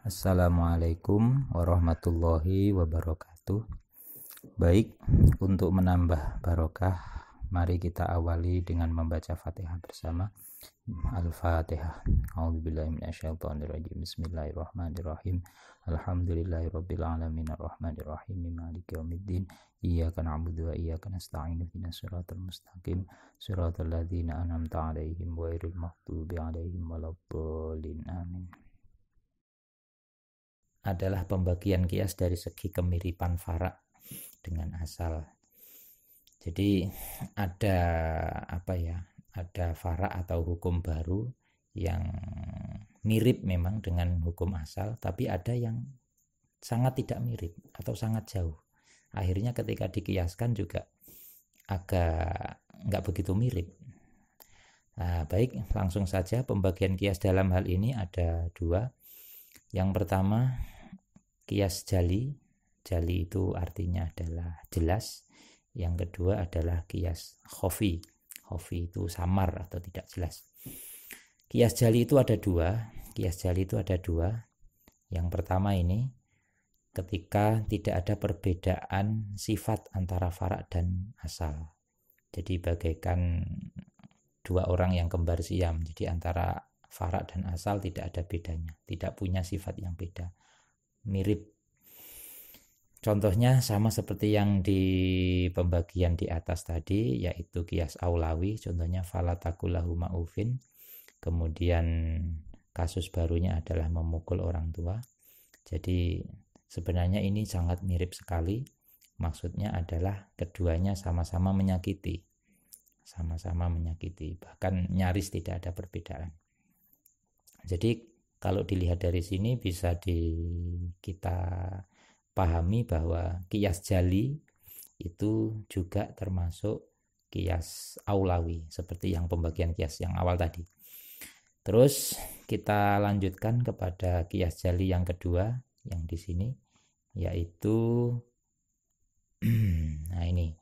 Assalamualaikum warahmatullahi wabarakatuh. Baik, untuk menambah barokah, mari kita awali dengan membaca Fatihah bersama. Al-Fatihah. A'udzubillahi minasyaitonirrajim. Bismillahirrahmanirrahim. Alhamdulillahirabbil alamin arrahmanirrahim maliki yaumiddin. Iyyaka na'budu wa iyyaka nasta'in ihdinas siratal mustaqim siratal ladzina an'amta 'alaihim ghairil maghdubi 'alaihim waladdallin. Amin. Adalah pembagian kias dari segi kemiripan fara' dengan asal. Jadi ada ada fara' atau hukum baru yang mirip memang dengan hukum asal, tapi ada yang sangat tidak mirip atau sangat jauh. Akhirnya ketika dikiaskan juga agak nggak begitu mirip. Nah, baik, langsung saja pembagian kias dalam hal ini ada dua. Yang pertama, kias jali. Jali itu artinya adalah jelas. Yang kedua adalah kias khofi. Khofi itu samar atau tidak jelas. Kias jali itu ada dua. Yang pertama ini ketika tidak ada perbedaan sifat antara fara' dan asal. Jadi bagaikan dua orang yang kembar siam. Jadi antara fara' dan asal tidak ada bedanya. Tidak punya sifat yang beda. Mirip. Contohnya sama seperti yang di pembagian di atas tadi, yaitu kias aulawi. Contohnya falatakulahu ma'ufin. Kemudian kasus barunya adalah memukul orang tua. Jadi sebenarnya ini sangat mirip sekali. Maksudnya adalah keduanya sama-sama menyakiti. Bahkan nyaris tidak ada perbedaan. Jadi kalau dilihat dari sini bisa kita pahami bahwa kias jali itu juga termasuk kias aulawi seperti yang pembagian kias yang awal tadi. Terus kita lanjutkan kepada kias jali yang kedua yang di sini, yaitu nah ini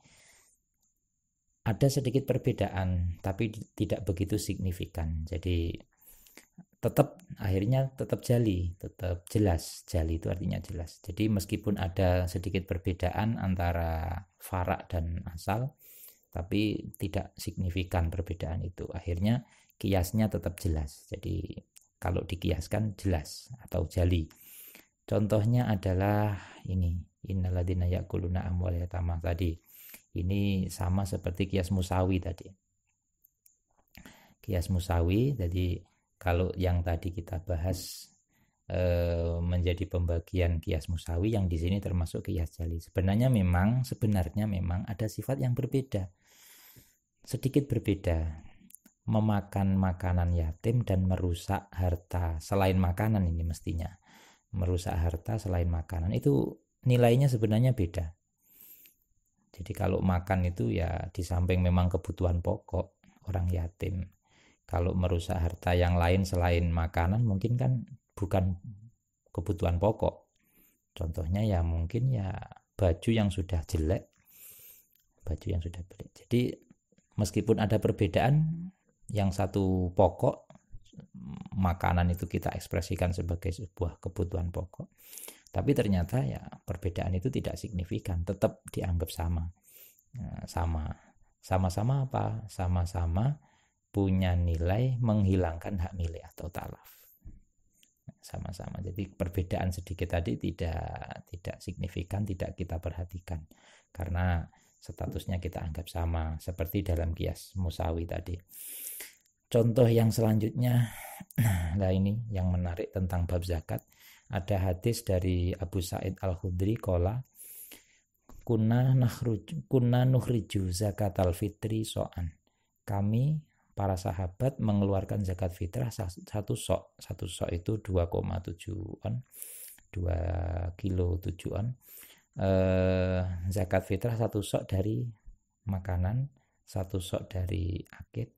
ada sedikit perbedaan tapi tidak begitu signifikan. Jadi akhirnya tetap jali, tetap jelas. Jali itu artinya jelas. Jadi meskipun ada sedikit perbedaan antara fara' dan asal, tapi tidak signifikan perbedaan itu. Akhirnya kiasnya tetap jelas. Jadi kalau dikiaskan jelas atau jali. Contohnya adalah ini, innalladzina ya'kuluna amwal yatama tadi. Ini sama seperti kias musawi tadi. Kias musawi, jadi kalau yang tadi kita bahas menjadi pembagian kias musawi, yang di sini termasuk kias jali. Sebenarnya memang ada sifat yang berbeda, sedikit berbeda. Memakan makanan yatim dan merusak harta selain makanan, ini mestinya merusak harta selain makanan itu nilainya sebenarnya beda. Jadi kalau makan itu ya di samping memang kebutuhan pokok orang yatim. Kalau merusak harta yang lain selain makanan mungkin kan bukan kebutuhan pokok. Contohnya ya mungkin ya baju yang sudah jelek. Jadi meskipun ada perbedaan, yang satu pokok, makanan itu kita ekspresikan sebagai sebuah kebutuhan pokok. Tapi ternyata ya perbedaan itu tidak signifikan, tetap dianggap sama. Sama-sama apa? Sama-sama punya nilai menghilangkan hak milik atau talaf. Sama-sama. Jadi perbedaan sedikit tadi tidak signifikan, tidak kita perhatikan karena statusnya kita anggap sama seperti dalam kias musawi tadi. Contoh yang selanjutnya, nah ini yang menarik tentang bab zakat. Ada hadis dari Abu Sa'id Al-Khudri qala kunna nukhriju zakatal fitri so'an. Kami para sahabat mengeluarkan zakat fitrah satu sok. Satu sok itu 2,7 on, 2 kilo 7 on. Zakat fitrah satu sok dari makanan, satu sok dari akid.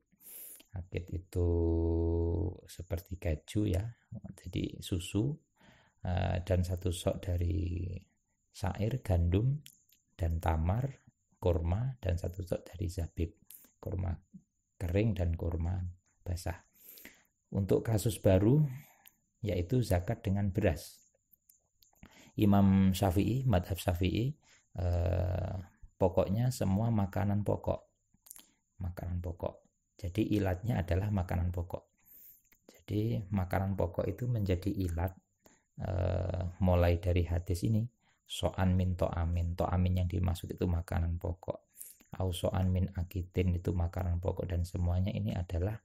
Akid itu seperti keju ya, jadi susu, dan satu sok dari syair, gandum, dan tamar, kurma, dan satu sok dari zabib, kurma kering dan kurma basah. Untuk kasus baru yaitu zakat dengan beras. Imam Syafi'i, madhab Syafi'i, pokoknya semua makanan pokok. Jadi ilatnya adalah makanan pokok. Jadi makanan pokok itu menjadi ilat mulai dari hadis ini, so'an min to'amin. To'amin yang dimaksud itu makanan pokok. Au so'an min akitin itu makanan pokok, dan semuanya ini adalah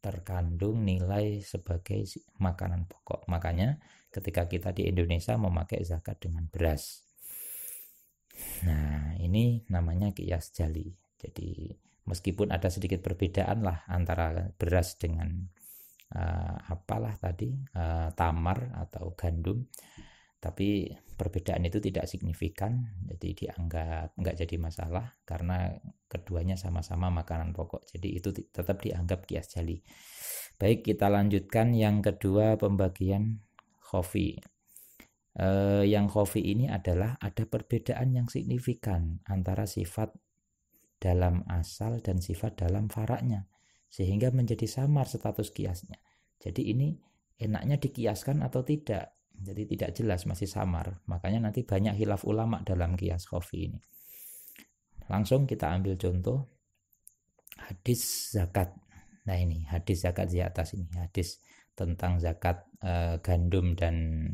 terkandung nilai sebagai makanan pokok. Makanya ketika kita di Indonesia memakai zakat dengan beras. Nah, ini namanya qiyas jali. Jadi meskipun ada sedikit perbedaan lah antara beras dengan tamar atau gandum, tapi perbedaan itu tidak signifikan, jadi dianggap nggak jadi masalah karena keduanya sama-sama makanan pokok. Jadi itu tetap dianggap qiyas jali. Baik, kita lanjutkan yang kedua, pembagian khofi. Yang khofi ini adalah ada perbedaan yang signifikan antara sifat dalam asal dan sifat dalam faraknya, sehingga menjadi samar status kiasnya. Jadi ini enaknya dikiaskan atau tidak, jadi tidak jelas, masih samar. Makanya nanti banyak khilaf ulama dalam qiyas khofi ini. Langsung kita ambil contoh hadis zakat. Nah, ini hadis zakat di atas ini, hadis tentang zakat gandum dan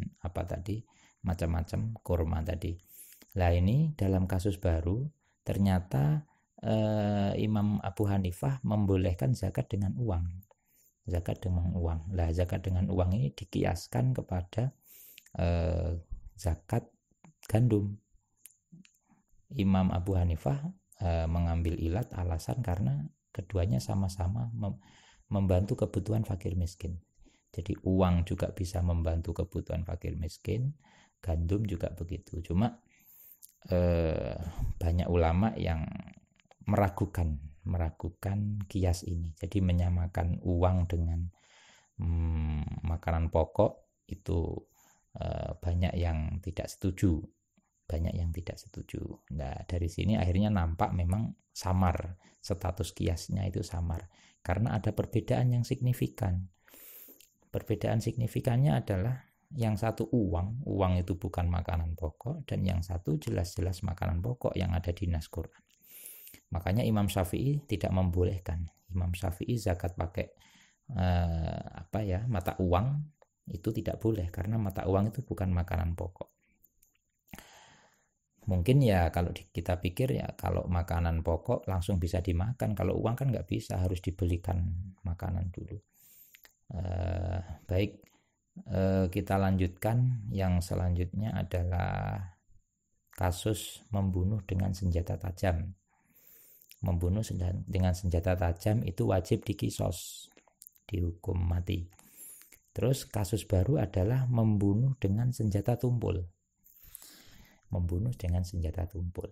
macam-macam kurma tadi. Lah ini dalam kasus baru ternyata Imam Abu Hanifah membolehkan zakat dengan uang. Zakat dengan uang. Lah zakat dengan uang ini dikiaskan kepada zakat gandum. Imam Abu Hanifah mengambil ilat alasan karena keduanya sama-sama membantu kebutuhan fakir miskin. Jadi uang juga bisa membantu kebutuhan fakir miskin, gandum juga begitu. Cuma banyak ulama yang meragukan kias ini. Jadi menyamakan uang dengan makanan pokok itu banyak yang tidak setuju. Nah, dari sini akhirnya nampak memang samar, status kiasnya itu samar karena ada perbedaan yang signifikan. Perbedaan signifikannya adalah yang satu uang itu bukan makanan pokok, dan yang satu jelas-jelas makanan pokok yang ada di nas Quran. Makanya Imam Syafi'i tidak membolehkan. Imam Syafi'i zakat pakai mata uang itu tidak boleh karena mata uang itu bukan makanan pokok. Mungkin ya kalau kita pikir ya kalau makanan pokok langsung bisa dimakan, kalau uang kan nggak bisa, harus dibelikan makanan dulu. Baik, kita lanjutkan. Yang selanjutnya adalah kasus membunuh dengan senjata tajam. Membunuh dengan senjata tajam itu wajib dikisos, dihukum mati. Terus kasus baru adalah membunuh dengan senjata tumpul. Membunuh dengan senjata tumpul.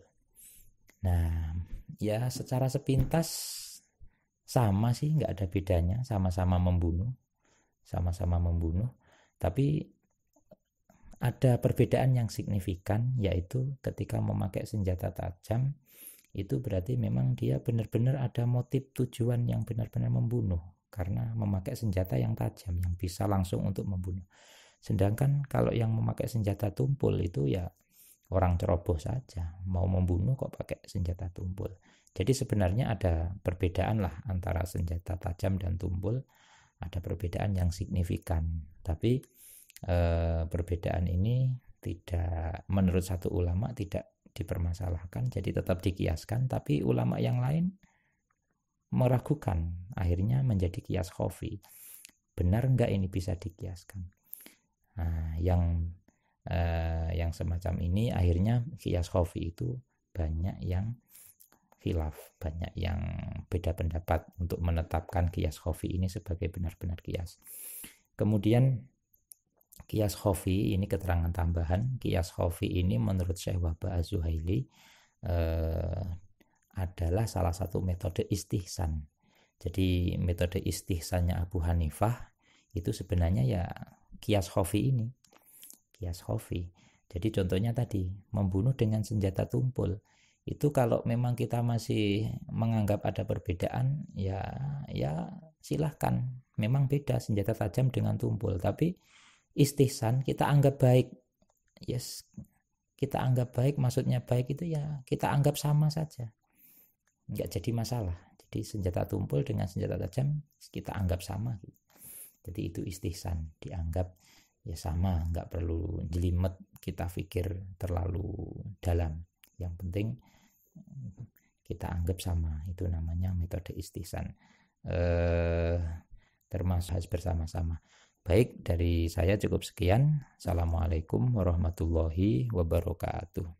Nah, ya secara sepintas sama sih, nggak ada bedanya, sama-sama membunuh. Tapi ada perbedaan yang signifikan, yaitu ketika memakai senjata tajam itu berarti memang dia benar-benar ada motif tujuan yang benar-benar membunuh, karena memakai senjata yang tajam yang bisa langsung untuk membunuh. Sedangkan kalau yang memakai senjata tumpul itu ya orang ceroboh saja, mau membunuh kok pakai senjata tumpul. Jadi sebenarnya ada perbedaan lah antara senjata tajam dan tumpul, ada perbedaan yang signifikan. Tapi perbedaan ini tidak, menurut satu ulama tidak dipermasalahkan, jadi tetap dikiaskan. Tapi ulama yang lain meragukan, akhirnya menjadi qiyas khofi. Benar enggak ini bisa dikiaskan? Nah, yang semacam ini akhirnya qiyas khofi itu banyak yang khilaf, banyak yang beda pendapat untuk menetapkan qiyas khofi ini sebagai benar-benar qiyas. Kemudian qiyas khofi ini keterangan tambahan. Qiyas khofi ini menurut Syekh Wahbah Az-Zuhaili adalah salah satu metode istihsan. Jadi metode istihsannya Abu Hanifah itu sebenarnya ya qiyas khofi ini. Qiyas khofi. Jadi contohnya tadi membunuh dengan senjata tumpul. Itu kalau memang kita masih menganggap ada perbedaan, ya silahkan memang beda senjata tajam dengan tumpul, tapi istihsan kita anggap baik. Yes, kita anggap baik, maksudnya baik itu ya kita anggap sama saja, nggak jadi masalah. Jadi senjata tumpul dengan senjata tajam kita anggap sama. Jadi itu istihsan, dianggap ya sama, nggak perlu jelimet kita pikir terlalu dalam. Yang penting kita anggap sama, itu namanya metode istihsan. Termasuk bersama-sama. Baik, dari saya cukup sekian. Assalamualaikum warahmatullahi wabarakatuh.